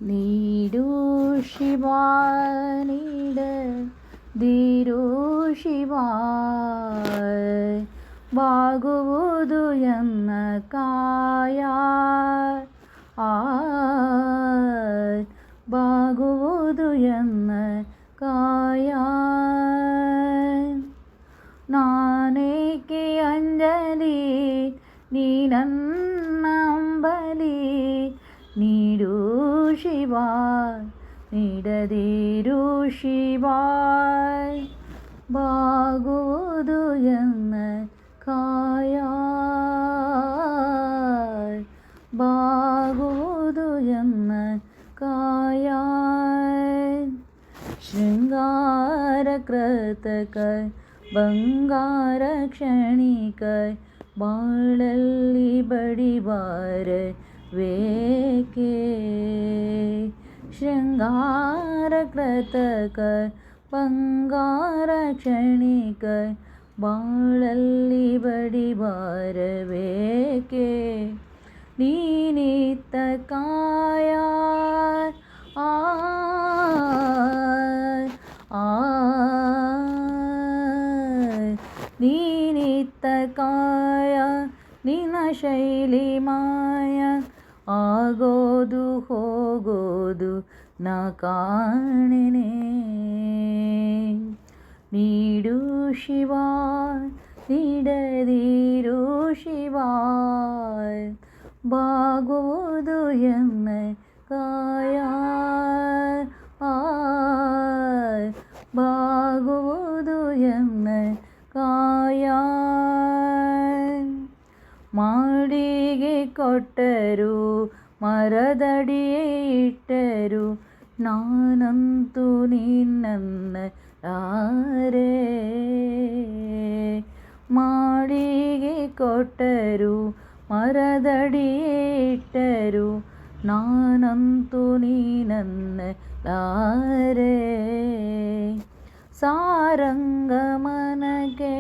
ನೀಡು ಶಿವ ನೀಡದಿರು ಶಿವ ಬಾಗುವುದು ಎನ್ನ ಕಾಯ ಬಾಗುವುದು ಎನ್ನ ಕಾಯ ನಾನೇಕೆ ಅಂಜಲಿ ನೀ ನನ್ನ ಅಂಬಲಿ ನೀಡು ಶಿವ ನೀಡದಿರು ಶಿವ ಬಾಗುವುದು ಎನ್ನ ಕಾಯ ಬಾಗುವುದು ಎನ್ನ ಕಾಯ ಶೃಂಗಾರ ಕೃತಕ ಬಂಗಾರ ಕ್ಷಣಿಕ ಬಾಳಲ್ಲಿ ಬಡಿವಾರ ವೇಕೆ ಶೃಂಗಾರ ಕೃತಕ ಬಂಗಾರ ಕ್ಷಣಿಕ ಬಾಳಲ್ಲಿ ಬಡಿವಾರ ವೇಕೆ ನೀನಿತ್ತ ಕಾಯ ನೀನಿತ್ತ ಕಾಯ ನಿನ್ನ ಶೈಲಿ ಮಾಯ ಆಗೋದು ಹೋಗೋದು ನಾ ಕಾಣೆನೆ ನೀಡು ಶಿವ ನೀಡದಿರು ಶಿವ ಬಾಗುವುದು ಎನ್ನ ಕಾಯ ಬಾಗುವುದು ಎನ್ನ ಕಾಯ ಮಾಡಿಗೆ ಕೊಟ್ಟರು ಮರದಡಿಯೇ ಇಟ್ಟರು ನಾನಂತೂ ನಿನ್ನ ಯಾರೇ ಮಾಡಿಗೆ ಕೊಟ್ಟರು ಮರದಡಿಯೇ ಇಟ್ಟರು ನಾನಂತೂ ನನ್ನ ಯಾರೇ ಸಾರಂಗ ಮನಗೆ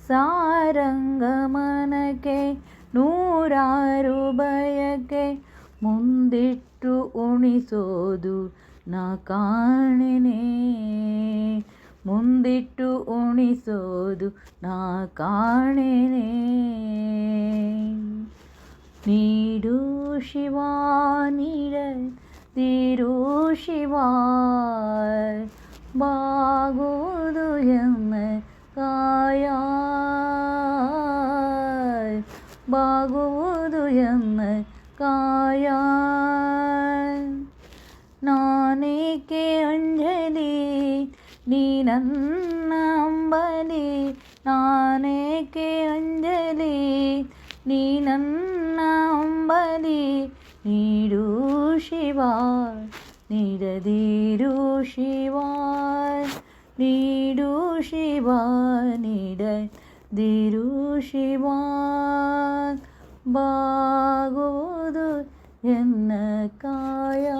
ಸಾರಂಗ ಮನಕ್ಕೆ ನೂರಾರು ಬಯಕೆ ಮುಂದಿಟ್ಟು ಉಣಿಸೋದು ನಾ ಕಾಣೆನೆ ಮುಂದಿಟ್ಟು ಉಣಿಸೋದು ನಾ ಕಾಣೆನೆ ನೀಡು ಶಿವ ನೀಡದಿರು ಶಿವ ಬಾಗುವುದು ಎನ್ನ ಕಾಯ ಬಾಗುವುದು ಎನ್ನ ಕಾಯ ನಾನೇಕೆ ಅಂಜಲಿ ನೀ ನನ್ನ ಅಂಬಲಿ ನಾನೇಕೆ ಅಂಜಲಿ ನೀ ನನ್ನ ಅಂಬಲಿ ನೀಡು ಶಿವ ನೀಡದಿರು ಶಿವ ನೀಡು ಶಿವ ನೀಡದಿರು ಶಿವ ಬಾಗುವುದು ಎನ್ನ ಕಾಯ